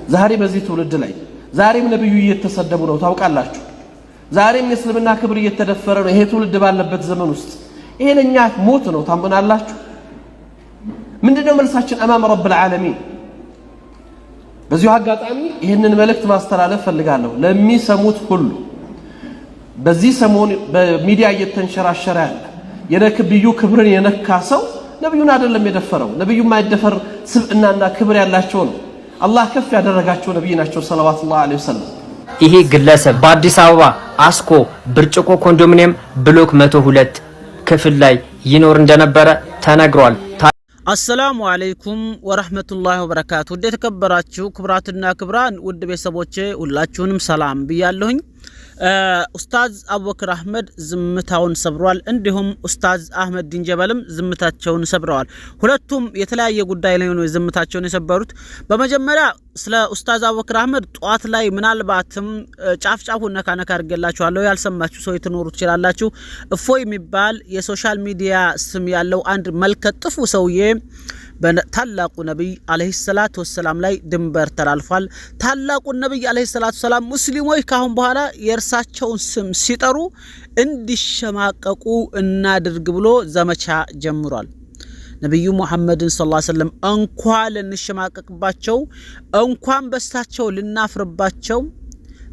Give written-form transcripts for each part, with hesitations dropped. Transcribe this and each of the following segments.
ዛሬ በዚህ ትውልድ ላይ ዛሬም ነብዩ እየተሰደቡ ነው ታውቃላችሁ ዛሬም የእስልምና ክብር እየተደፈረ ነው ይሄ ትውልድ ባለበት ዘመን ውስጥ ይሄ ለኛ ሞት ነው ታምናላችሁ ምንድነው መልሳችን አማም ረብ العالمين በዚሁ አጋጣሚ ይሄንን መልእክት ማስተላለፍ ፈልጋለሁ ለሚሰሙት ሁሉ በዚህ ሰሞን በሚዲያ እየተንሸራሸረ ያለ የነብዩ ክብርን የነካ ሰው ነብዩን አይደለም የደፈረው ነብዩ ማይደፈር ስብዕናና ክብር ያላቸው ነው አላህ ከፍ ያደረጋቸው ነብይ ናቸው ሰለላሁ ዐለይሂ ወሰለም ይሄ ግለሰብ በአዲስ አበባ አስኮ ብርጭቆ ኮንዶሚኒየም ብሎክ 102 ክፍል ላይ ይኖር እንደነበረ ተነግሯል السلام عليكم ورحمة الله وبركاته ودي تكبراتشو كبراتنا كبران ود بيسابوچه ሁላችሁንም ሰላም ብያለሁኝ ኡስታዝ አቡበክር አህመድ ዝምታውን ሰብሯል እንዲሁም ኡስታዝ አህመድ ዲንጀበልም ዝምታቸውን ሰብረዋል ሁለቱም የተለያየ ጉዳይ ላይ ነው ዝምታቸውን የሰበሩት በመጀመሪያ ስለ ኡስታዝ አቡበክር አህመድ ጧት ላይ ምናልባትም ጫፍጫፉን ነካነካ አርገላችኋለሁ ያልሰማችሁ ሰው ይተኖሩ ይችላልላችሁ እፎይ የሚባል የሶሻል ሚዲያ ስም ያለው አንድ መልከጥፉ ሰውዬ በታላቁ ነብይ አለይሂ ሰላቱ ወሰለም ላይ ድንበር ተላልፏል ታላቁ ነብይ አለይሂ ሰላቱ ወሰለም ሙስሊሞች ካሁን በኋላ የእርሳቸውን ስም ሲጠሩ እንዲሸማቀቁ እናድርግ ብሎ ዘመቻ ጀምሯል ነብዩ መሐመድን ሰለላሁ ዐለይሂ ወሰለም እንኳን ለንሸማቀቅባቸው እንኳን በስታቸው ልናፍርባቸው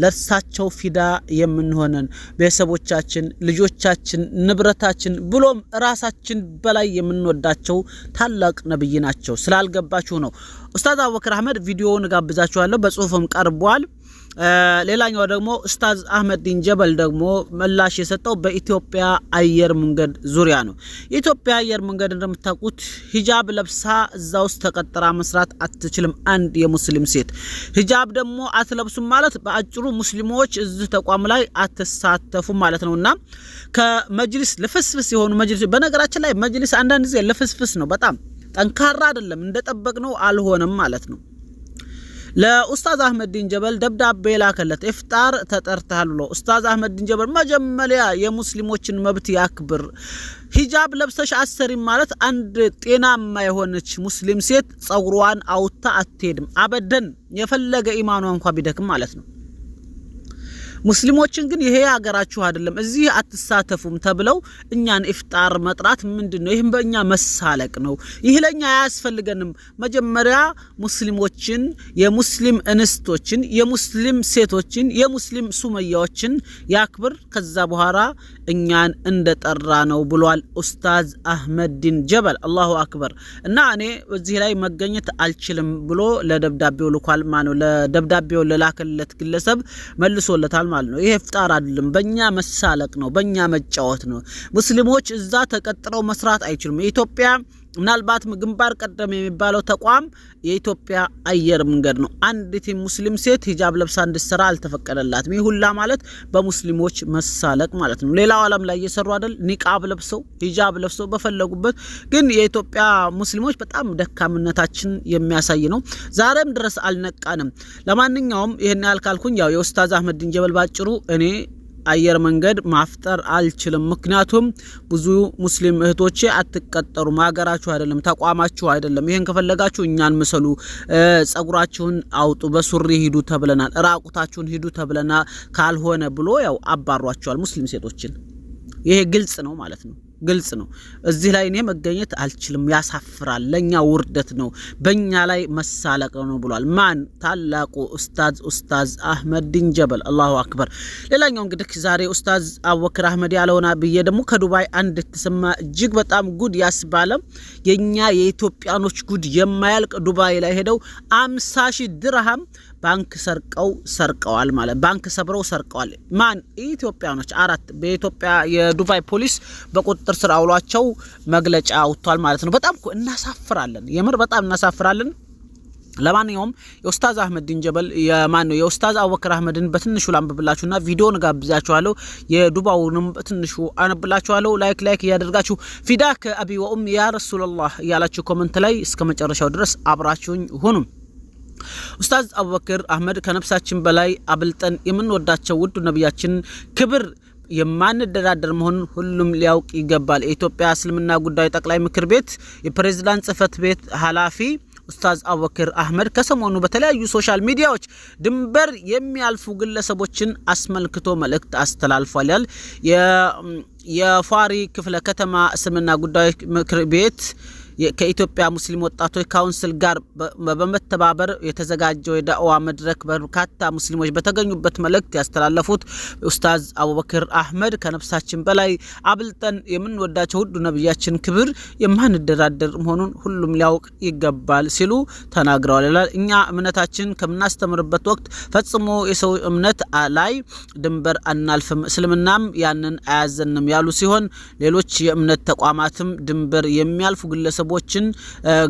ለርሳቸው ፊዳ የምንሆነን ቤተሰቦቻችን ልጆቻችን ንብረታችን ብሎም ራሳችን በላይ የምንወዳቸው ታላቅ ነብይ ናቸው ስላልገባችሁ ነው ኡስታዝ አቡበክር አህመድ ቪዲዮውን ጋብዛችኋለሁ በጽሁፍም ቀርቧል ሌላኛው ደግሞ ኡስታዝ አህመድ ዲንጀበል ደግሞ መላሽ የሰጠው በኢትዮጵያ አየር መንገድ ዙሪያ ነው የኢትዮጵያ አየር መንገድ እንደምታውቁት ሂጃብ ለብሳ እዛው ተቀጥራ መስራት አትችልም አንድ የሙስሊም ሴት ሂጃብ ደግሞ አትለብሱም ማለት በአጭሩ ሙስሊሞች እዚህ ተቋም ላይ አትሳተፉ ማለት ነውና ከመጅሊስ ለፍስፍስ የሆኑ መጅሊስ በነገራችን ላይ መጅሊስ አንዳንድ ጊዜ ለፍስፍስ ነው በጣም ጠንካራ አይደለም እንደጠበቅነው አልሆነም ማለት ነው ለኡስታዝ አህመድ ዲንጀበል ደብዳቤ ላከለት ኢፍጣር ተጠርተሃል ብሎ ኡስታዝ አህመድ ዲንጀበል መጀመሪያ የሙስሊሞችን መብት ያክብር ሂጃብ ለብሰሽ አሰሪ ማለት አንድ ጤናማ የሆነች ሙስሊም ሴት ጸጉሯን አውጣ አትሄድም አበደን የፈለገ ኢማኗ እንኳን ቢደክም ማለት ነው ሙስሊሞችን ግን ይሄ ሀገራችሁ አይደለም እዚህ አትሳተፉም ተብለው እኛን ኢፍጣር መጥራት ምንድነው ይሄን በእኛ መሳለቅ ነው ይሄ ለኛ ያስፈልገንም መጀመሪያ ሙስሊሞችን የሙስሊም እንስቶችን የሙስሊም ሴቶችን የሙስሊም ሱመያዎችን ያክብር ከዛ በኋላ እኛን እንደጠራ ነው ብሏል ኡስታዝ አህመድ ዲንጀበል አላሁ አክበር እና እኔ እዚህ ላይ መገኘት አልችልም ብሎ ለደብዳቤው ልኳል ማነው ለደብዳቤው ለላከለት ግለሰብ መልሶለታል ማለት ነው ይሄ ፍጣር አይደለም በእኛ መሳለቅ ነው በእኛ መጫወት ነው ሙስሊሞች እዛ ተቀጥረው መስራት አይችሉም ኢትዮጵያ ምናልባት ግንባር ቀደም የሚባለው ተቋም የኢትዮጵያ አየር መንገድ ነው አንዲት ሙስሊም ሴት ሂጃብ ለብሳ እንድትሰራ አልተፈቀደላትም ይሁላ ማለት በሙስሊሞች መሳለቅ ማለት ነው ሌላው ዓለም ላይ እየሰሩ አይደል ኒቃብ ለብሰው ሂጃብ ለብሰው በፈለጉበት ግን የኢትዮጵያ ሙስሊሞች በጣም ደካምነታችን የሚያሳይ ነው ዛሬም ድረስ አልነቃንም ለማንኛውም ይሄን ያልካልኩኝ ያው የኡስታዝ አህመድ ዲንጀበል ባጭሩ እኔ አየር መንገድ ማፍጠር አልችልም ምክንያቱም ብዙ ሙስሊም እህቶቼ አትቀጠሩም ሀገራችሁ አይደለም ተቋማችሁ አይደለም ይሄን ከፈለጋችሁ እኛን መስሉ ጸጉራችሁን አውጡ በሱሪ ሂዱ ተብለናል ራቁታችሁን ሂዱ ተብለና ካልሆነ ብሎ ያው አባሯቸዋል ሙስሊም ሴቶችን ይሄ ግልጽ ነው ማለት ነው ግልጽ ነው እዚህ ላይ እኔ መገኘት አልችልም ያሳፍራል ለኛ ውርደት ነው በእኛ ላይ መሳለቅ ነው ብሏል ማን ታላቁ ኡስታዝ አህመድ ዲንጀበል አላሁ አክበር ሌላኛው እንግዲህ ዛሬ ኡስታዝ አቡበክር አህመድ ያለውና በየ ደግሞ ከዱባይ አንድ ተሰማ እጅግ በጣም ጉድ ያስባለ የኛ የኢትዮጵያኖች ጉድ የማያልቅ ዱባይ ላይ ሄደው 50,000 ድርሃም ባንክ ሰርቀዋል ማለት ባንክ ሰብረው ሰርቀዋል ማን ኢትዮጵያኖች አራት በኢትዮጵያ የዱባይ ፖሊስ በቁጥጥር ስር አውሏቸው መግለጫ አውጥቷል ማለት ነው በጣም እናሳፍራለን የምር በጣም እናሳፍራለን ለማንኛውም የኡስታዝ አህመድ ዲንጀበል የማን ነው የኡስታዝ አቡበክር አህመድን በትንሹ ላምብብላችሁና ቪዲዮን ጋብዛችኋለሁ የዱባውንም በትንሹ አነብላችኋለሁ ላይክ ያደርጋችሁ ፊዳክ አቢ ወኡም ያ ረሱላህ ያላችሁ ኮሜንት ላይ እስከ መጨረሻው ድረስ አብራችሁኝ ሁኑ ኡስታዝ አቡበክር አህመድ ከነፍሳችን በላይ አብልጠን የምንወዳቸው ውድ ነብያችን ክብር የማንደራደር መሆኑን ሁሉም ሊያውቅ ይገባል የኢትዮጵያ እስልምና ጉዳይ ጠቅላይ ምክር ቤት የፕሬዝዳንት ጽፈት ቤት ኃላፊ ኡስታዝ አቡበክር አህመድ ከሰሞኑ በተለያዩ ሶሻል ሚዲያዎች ድንበር የሚያልፉ ግለሰቦችን አስመልክቶ መልእክት አስተላልፏል። የፋሪ ክፍለ ከተማ እስልምና ጉዳዮች ምክር ቤት ከኢትዮጵያ ሙስሊም ወጣቶች ካውንስል ጋር በመተባበር የተዘጋጀው የዳዕዋ መድረክ በርካታ ሙስሊሞች በተገኙበት መልእክት ያስተላለፉት ኡስታዝ አቡበክር አህመድ ከነፍሳችን በላይ አብልጠን የምንወዳቸው ሁሉ ነብያችን ክብር የማንደራደር መሆኑን ሁሉም ሊያውቅ ይገባል ሲሉ ተናግረዋል ይላል። እኛ እምነታችን ከምናስተምርበት ወቅት ፈጽሞ የሰው እምነት ላይ ድንበር አናልፍም፣ እስልምናም ያንን አያዘንም ያሉ ሲሆን ሌሎች የእምነት ተቋማትም ድንበር የሚያልፉ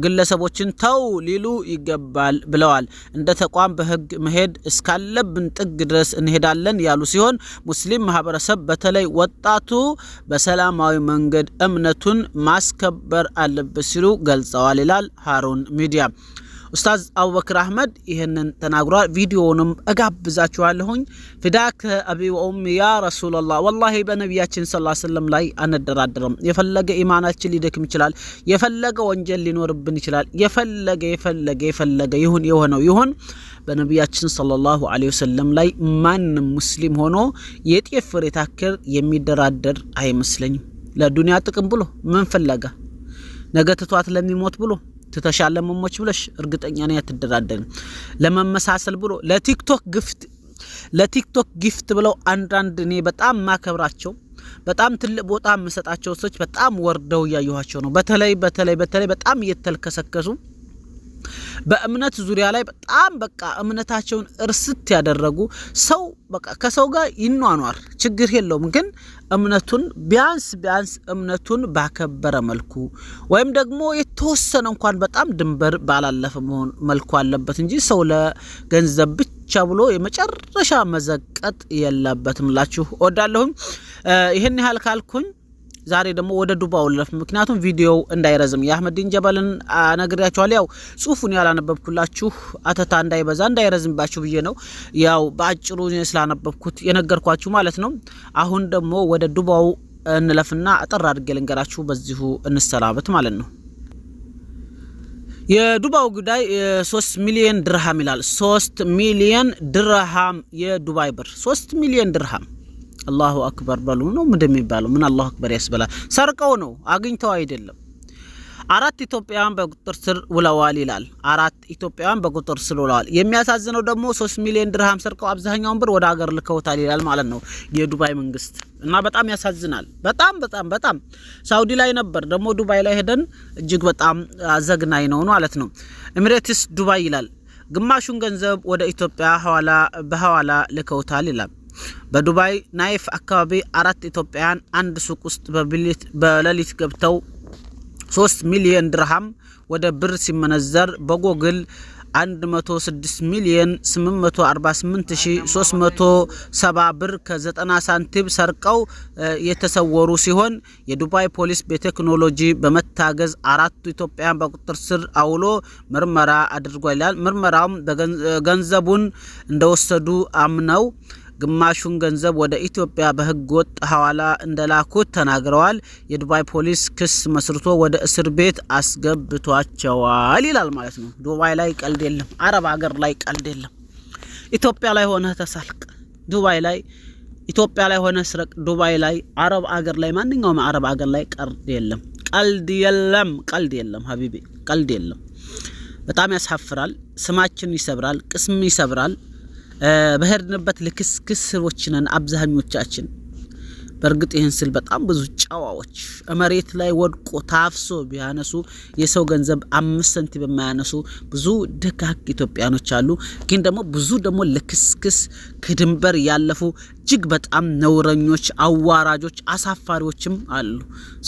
ግለሰቦችን ተው ሊሉ ይገባል ብለዋል። እንደ ተቋም በህግ መሄድ እስካለብን ጥግ ድረስ እንሄዳለን ያሉ ሲሆን ሙስሊም ማህበረሰብ በተለይ ወጣቱ በሰላማዊ መንገድ እምነቱን ማስከበር አለበት ሲሉ ገልጸዋል ይላል ሃሩን ሚዲያ። ኡስታዝ አቡበክር አህመድ ይሄንን ተናግሯል። ቪዲዮውንም እጋብዛችኋለሁኝ። ፊዳክ አቢ ወኡሚ ያ ረሱላህ ወላሂ በነቢያችን ሰለላሁ ዐለይሂ ወሰለም ላይ አንደራደርም። የፈለገ ኢማናችን ሊደክም ይችላል፣ የፈለገ ወንጀል ሊኖርብን ይችላል፣ የፈለገ ይሁን የሆነው ይሁን በነቢያችን ሰለላሁ ዐለይሂ ወሰለም ላይ ማንም ሙስሊም ሆኖ የጤፍ ፍሬ ታክል የሚደራደር አይመስለኝም። ለዱንያ ጥቅም ብሎ ምን ፈለጋ ነገ ትቷት ለሚሞት ብሎ ተተሻለመሞች ብለሽ እርግጠኛ ነኝ አትደራደርም። ለመመሳሰል ብሎ ለቲክቶክ ጊፍት ብለው አንዳንድ እኔ በጣም ማከብራቸው በጣም ትልቅ ቦታ መሰጣቸው ሰዎች በጣም ወርደው ያዩዋቸው ነው። በተለይ በጣም እየተልከሰከሱ በእምነት ዙሪያ ላይ በጣም በቃ እምነታቸውን እርስት ያደረጉ ሰው በቃ ከሰው ጋር ይኗኗር ችግር የለውም፣ ግን እምነቱን ቢያንስ እምነቱን ባከበረ መልኩ ወይም ደግሞ የተወሰነ እንኳን በጣም ድንበር ባላለፈ መሆን መልኩ አለበት እንጂ ሰው ለገንዘብ ብቻ ብሎ የመጨረሻ መዘቀጥ የለበትም ላችሁ ወዳለሁ። ይሄን ያህል ካልኩኝ ዛሬ ደግሞ ወደ ዱባው ለፍ ምክንያቱም ቪዲዮው እንዳይረዝም የአህመዲን ጀበልን አነግሪያችኋለሁ። ያው ጽሁፉን ያላነበብኩላችሁ አተታ እንዳይበዛ እንዳይረዝምባችሁ ብዬ ነው ያው በአጭሩ ስላነበብኩት የነገርኳችሁ ማለት ነው። አሁን ደግሞ ወደ ዱባው እንለፍና አጠር አድርጌ ልንገራችሁ በዚሁ እንሰራበት ማለት ነው። የዱባው ጉዳይ 3 ሚሊዮን ድርሃም ይላል። 3 ሚሊዮን ድርሃም የዱባይ ብር 3 ሚሊዮን ድርሃም አላሁ አክበር በሉ ነው እንደሚባለው። ምን አላሁ አክበር ያስበላል። ሰርቀው ነው አግኝተው አይደለም። 4 ኢትዮጵያውያን በቁጥጥር ስር ውለዋል ይላል። 4 ኢትዮጵያውያን በቁጥጥር ስር ውለዋል። የሚያሳዝነው ደግሞ 3 ሚሊዮን ድርሃም ሰርቀው አብዛኛውን ብር ወደ ሀገር ልከውታል ይላል ማለት ነው የዱባይ መንግስት። እና በጣም ያሳዝናል። በጣም ሳውዲ ላይ ነበር ደግሞ ዱባይ ላይ ሄደን እጅግ በጣም አዘግናኝ ነው ማለት ነው። ኤሚሬትስ ዱባይ ይላል። ግማሹን ገንዘብ ወደ ኢትዮጵያ በሐዋላ ልከውታል ይላል። በዱባይ ናይፍ አካባቢ 4 ኢትዮጵያውያን አንድ ሱቅ ውስጥ በሌሊት ገብተው 3 ሚሊዮን ድርሃም ወደ ብር ሲመነዘር በጎግል 106 ሚሊዮን 848370 ብር ከ90 ሳንቲም ሰርቀው የተሰወሩ ሲሆን የዱባይ ፖሊስ በቴክኖሎጂ በመታገዝ 4 ኢትዮጵያውያን በቁጥጥር ስር አውሎ ምርመራ አድርጓል። ምርመራውም ገንዘቡን እንደወሰዱ አምነው ግማሹን ገንዘብ ወደ ኢትዮጵያ በህግ ወጥ ሐዋላ እንደላኩት ተናግረዋል። የዱባይ ፖሊስ ክስ መስርቶ ወደ እስር ቤት አስገብቷቸዋል ይላል ማለት ነው። ዱባይ ላይ ቀልድ የለም፣ አረብ ሀገር ላይ ቀልድ የለም። ኢትዮጵያ ላይ ሆነ ተሳልቅ፣ ዱባይ ላይ ኢትዮጵያ ላይ ሆነ ስረቅ፣ ዱባይ ላይ አረብ ሀገር ላይ ማንኛውም አረብ ሀገር ላይ ቀልድ የለም ሀቢቢ፣ ቀልድ የለም። በጣም ያሳፍራል፣ ስማችን ይሰብራል፣ ቅስም ይሰብራል። በህርንበት ለክስክስሮች ነን አብዛኞቻችን። በርግጥ ይህን ስል በጣም ብዙ ጫዋዎች መሬት ላይ ወድቆ ታፍሶ ቢያነሱ የሰው ገንዘብ 5 ሳንቲም በማያነሱ ብዙ ደጋግ ኢትዮጵያኖች አሉ። ግን ደግሞ ብዙ ደግሞ ለክስክስ ከድንበር ያለፉ እጅግ በጣም ነውረኞች፣ አዋራጆች፣ አሳፋሪዎችም አሉ።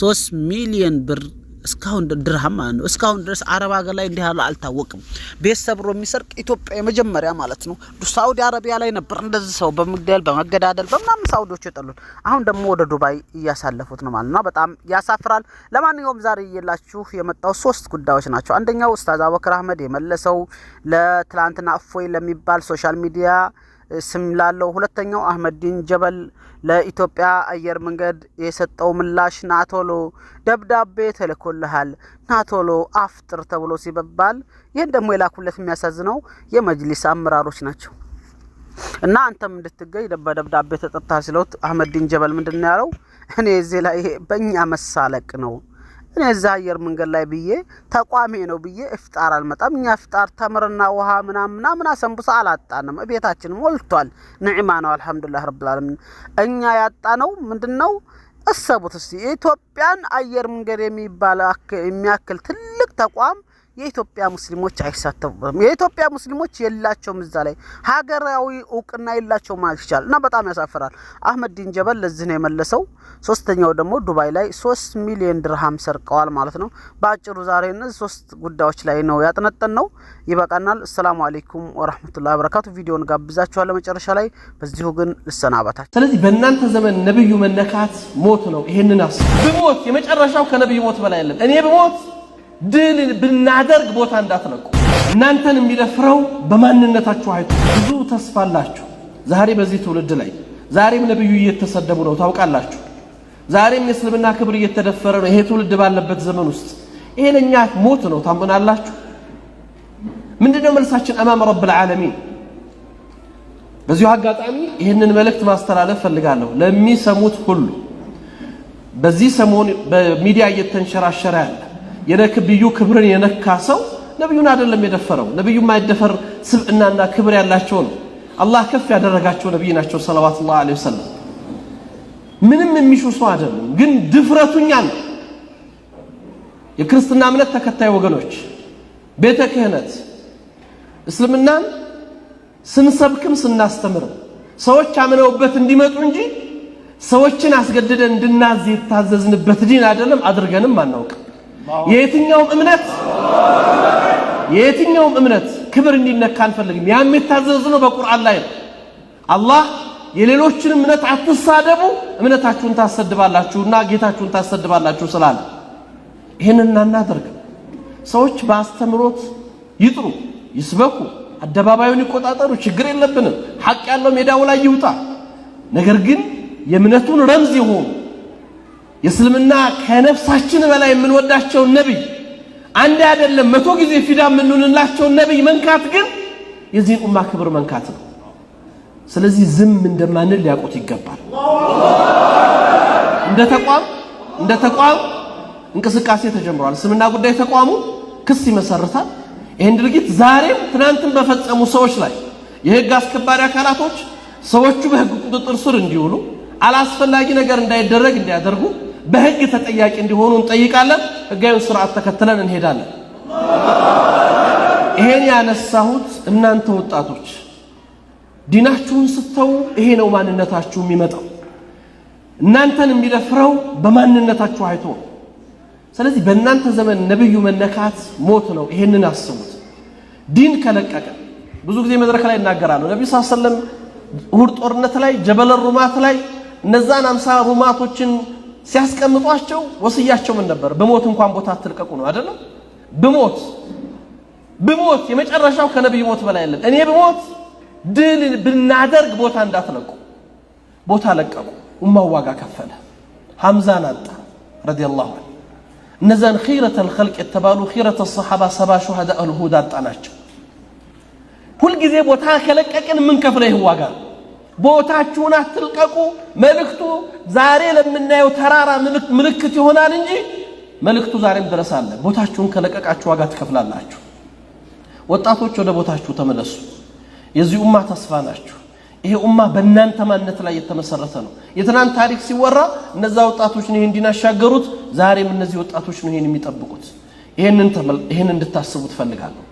3 ሚሊዮን ብር እስካሁን ድርሃም ማለት ነው። እስካሁን ድረስ አረብ ሀገር ላይ እንዲህ ያለ አልታወቅም። ቤት ሰብሮ የሚሰርቅ ኢትዮጵያ የመጀመሪያ ማለት ነው። ሳውዲ አረቢያ ላይ ነበር እንደዚህ ሰው በመግደል በመገዳደል በምናምን ሳውዲዎች የጠሉት። አሁን ደግሞ ወደ ዱባይ እያሳለፉት ነው ማለት ነው። በጣም ያሳፍራል። ለማንኛውም ዛሬ እየላችሁ የመጣው 3 ጉዳዮች ናቸው። አንደኛው ኡስታዝ አቡበክር አህመድ የመለሰው ለትላንትና እፎይ ለሚባል ሶሻል ሚዲያ ስም ላለው ሁለተኛው አህመዲን ጀበል ለኢትዮጵያ አየር መንገድ የሰጠው ምላሽ ናቶሎ ደብዳቤ ተልኮልሃል ናቶሎ አፍጥር ተብሎ ሲበባል ይሄን ደግሞ የላኩለት የሚያሳዝነው የመጅሊስ አመራሮች ናቸው እና አንተም እንድትገኝ ደብዳቤ ተጠጣ ሲሉት አህመዲን ጀበል ምንድነው ያለው እኔ እዚህ ላይ በእኛ መሳለቅ ነው እኔ እዛ አየር መንገድ ላይ ብዬ ተቋሚ ነው ብዬ ኢፍጣር አልመጣም እኛ ኢፍጣር ተምርና ውሃ ምናምን ሰንቡሳ አላጣንም ቤታችን ሞልቷል ንዕማ ነው አልহামዱሊላህ ረብል ዓለሚን እኛ ያጣነው ምንድነው አሰቡት እስቲ ኢትዮጵያን አየር መንገድ የሚያክል ትልቅ ተቋም የኢትዮጵያ ሙስሊሞች አይሳተፉም የኢትዮጵያ ሙስሊሞች የላቸውም እዛ ላይ ሀገራዊ ዕውቅና የላቸውም ማለት ይችላል እና በጣም ያሳፍራል አህመዲን ጀበል ለዚህ ነው የመለሰው ሶስተኛው ደግሞ ዱባይ ላይ 3 ሚሊዮን ድርሃም ሰርቀዋል ማለት ነው ባጭሩ ዛሬ እነዚህ 3 ጉዳዮች ላይ ነው ያጠነጠነው ይበቃናል ሰላም አለይኩም ወራህመቱላሂ ወበረካቱ ቪዲዮን ጋብዛችኋለሁ መጨረሻ ላይ በዚሁ ግን ልሰናበታችሁ ስለዚህ በእናንተ ዘመን ነብዩ መነካት ሞት ነው ይሄንን በሞት የመጨረሻው ከነብዩ ሞት በላይ አይደለም እኔ በሞት ድል ብናደርግ ቦታ እንዳትነቁ እናንተን የሚደፍረው በማንነታችሁ አይቶ ብዙ ተስፋላችሁ ዛሬ በዚህ ትውልድ ላይ ዛሬም ነብዩ እየተሰደቡ ነው ታውቃላችሁ ዛሬም የእስልምና ክብር እየተደፈረ ነው ይሄ ትውልድ ባለበት ዘመን ውስጥ ይሄ ለኛ ሞት ነው ታምናላችሁ ምንድነው መልሳችን አማም ረብል ዓለሚን በዚሁ አጋጣሚ ይሄንን መልእክት ማስተላለፍ ፈልጋለሁ ለሚሰሙት ሁሉ በዚህ ሰሞን በሚዲያ እየተንሸራሸረ ያለ የነብዩ ክብርን የነካ ሰው ነብዩን አይደለም የደፈረው ነብዩ ማይደፈር ስብዕናና ክብር ያላቸው ነው አላህ ከፍ ያደረጋቸው ነብይ ናቸው ሰለላሁ ዐለይሂ ወሰለም ምንም የሚሹ ሰው አይደለም ግን ድፍረቱኛል የክርስትና እምነት ተከታይ ወገኖች ቤተ ክህነት እስልምናን ስንሰብክም ስናስተምር ሰዎች አምነውበት እንዲመጡ እንጂ ሰዎችን አስገድደን እንድናዝ የታዘዝንበት ዲን አይደለም አድርገንም አናውቅ የትኛውም እምነት ክብር እንዲነካ አንፈልግም ያም የታዘዝነው በቁርአን ላይ ነው አላህ የሌሎችን እምነት አትሳደቡ እምነታችሁን ታሰድባላችሁና ጌታችሁን ታሰድባላችሁ ስላለ ይሄንን እናደርግ ሰዎች በአስተምሮት ይጥሩ ይስበኩ አደባባዩን ይቆጣጠሩ ችግር የለብንም ሐቅ ያለው ሜዳው ላይ ይውጣ ነገር ግን የእምነቱን ረምዝ ይሁን የእስልምና ከነፍሳችን በላይ የምንወዳቸው ነብይ አንድ አይደለም 100 ጊዜ ፊዳ የምንሆንላቸው ነብይ መንካት ግን የዚህ ኡማ ክብር መንካት ነው ስለዚህ ዝም እንደማንል ሊያቆት ይገባል እንደ ተቋም እንቅስቃሴ ተጀምሯል እስልምና ጉዳይ ተቋሙ ክስ ይመሰርታል ይሄን ድርጊት ዛሬም ትናንትም በፈጸሙ ሰዎች ላይ የህግ አስከባሪ አካላቶች ሰዎቹ በህግ ቁጥጥር ስር እንዲውሉ አላስፈላጊ ነገር እንዳይደረግ እንዲያደርጉ በህግ ተጠያቂ እንዲሆኑ እንጠይቃለን ህጋዊ ስርዓት ተከትለን እንሄዳለን ይሄን ያነሳሁት እናንተ ወጣቶች ዲናችሁን ስተው ይሄ ነው ማንነታችሁ የሚመጣው እናንተን የሚደፍረው በማንነታችሁ አይቶ ስለዚህ በእናንተ ዘመን ነብዩ መነካት ሞት ነው ይሄንን አስቡት ዲን ከለቀቀ ብዙ ጊዜ መድረክ ላይ እናገራሉ ነብዩ ሰለላሁ ዐለይሂ ወሰለም እሁድ ጦርነት ላይ ጀበል ሩማት ላይ እነዛን 50 ሩማቶችን ሲያስቀምጧቸው ወስያቸው ምን ነበር በሞት እንኳን ቦታ አትልቀቁ ነው አይደለም በሞት የመጨረሻው ከነብዩ ሞት በላይ አይደለም እኔ በሞት ድል ብናደርግ ቦታ እንዳትለቁ ቦታ ለቀቁ ኡማው ዋጋ ከፈለ ሐምዛን አጣ ረዲየላሁ ዐንሁ እነዛን ኺረተ الخلق የተባሉ ኺረተ الصحابه 70 ሹሃዳء الهدى አጣናቸው ሁሉ ጊዜ ቦታ ከለቀቅን ምን ከፍለ ይዋጋ ቦታችሁን አትልቀቁ መልእክቱ ዛሬ ለምናየው ተራራ ምልክት ይሆናል እንጂ መልእክቱ ዛሬም ድረስ አለ ቦታችሁን ከለቀቃችሁ ዋጋ ትከፍላላችሁ ወጣቶች ወደ ቦታችሁ ተመለሱ የዚህ ኡማ ተስፋ ናችሁ ይሄ ኡማ በእናንተ ማንነት ላይ የተመሰረተ ነው የትናንት ታሪክ ሲወራ እነዛ ወጣቶች ነው እንዲናሻገሩት ዛሬም እነዚህ ወጣቶች ነው ይሄን የሚጠብቁት ይሄንን እንድታስቡ ትፈልጋለሁ